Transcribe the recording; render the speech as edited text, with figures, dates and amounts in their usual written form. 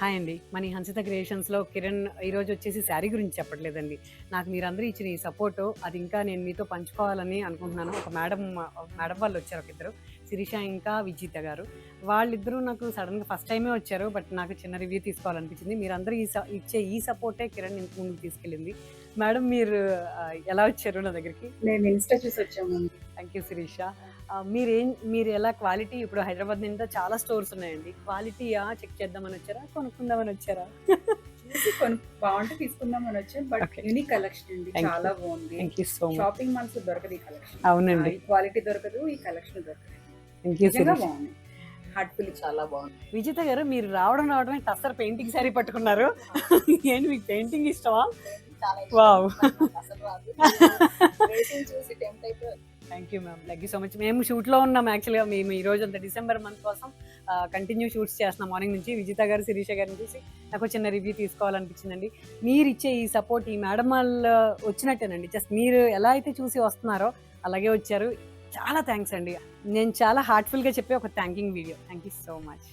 Hi అండి. మన ఈ హన్సిత క్రియేషన్స్‌లో కిరణ్ ఈరోజు వచ్చేసి శారీ గురించి చెప్పట్లేదండి. నాకు మీరందరూ ఇచ్చిన ఈ సపోర్టు అది ఇంకా నేను మీతో పంచుకోవాలని అనుకుంటున్నాను. ఒక మేడం వాళ్ళు వచ్చారు ఒకిద్దరు. శిరీష ఇంకా విజిత గారు. వాళ్ళిద్దరూ నాకు సడెన్‌గా ఫస్ట్ టైమే వచ్చారు. బట్ నాకు చిన్న రివ్యూ తీసుకోవాలనిపించింది. మీరందరూ ఇచ్చే ఈ సపోర్టే కిరణ్ ఇంత ముందుకు తీసుకెళ్ళింది. మేడం మీరు ఎలా వచ్చారు నా దగ్గరికి? నేను ఇన్‌స్టా చూసి వచ్చామండి. Thank you Shirisha. మీరు ఎలా క్వాలిటీ ఇప్పుడు హైదరాబాద్ నిండా చాలా స్టోర్స్ ఉన్నాయండి. క్వాలిటీయా చెక్ చేద్దామని వచ్చారా? కొనుక్కుందామని వచ్చారా? చూసి బావుంటే తీసుకుందామని వచ్చాం. But okay. యూనిక్ కలెక్షన్ అండి. Thank you. చాలా బావుంది. Thank you so much. Shopping మాల్స్‌లో దొరకదు ఈ కలెక్షన్. అవునండి. ఈ క్వాలిటీ దొరకదు. ఈ కలెక్షన్ దొరకదు. థ్యాంక్ యూ నిజంగా శిరీష. బావుంది. హార్ట్‌ఫుల్లీ చాలా బావుంది. విజిత గారు మీరు రావడమే టస్సర్ పెయింటింగ్ సారీ పట్టుకున్నారు. ఏంటి మీకు పెయింటింగ్ ఇష్టమా? చాలా ఇష్టం. వావ్! నాకు అసలు రాదు. రేటింగ్ చూసి టెంప్ట్ అయిపోయి thank you ma'am. Thank you so much. మేము షూట్‌లో ఉన్నాం యాక్చువల్‌గా. మేము ఈ రోజంతా డిసెంబర్ మంత్ కోసం కంటిన్యూ షూట్స్ చేస్తున్నాం మార్నింగ్ నుంచి. విజిత గారు, శిరీష గారిని చూసి నాకు చిన్న రివ్యూ తీసుకోవాలనిపించిందండి. మీరిచ్చే ఈ సపోర్ట్ ఈ మేడం వాళ్ళు వచ్చినట్టేనండి. జస్ట్ మీరు ఎలా అయితే చూసి వస్తున్నారో అలాగే వచ్చారు. చాలా థ్యాంక్స్ అండి. నేను చాలా హార్ట్‌ఫుల్‌గా చెప్పే ఒక థాంకింగ్ video. Thank you so much.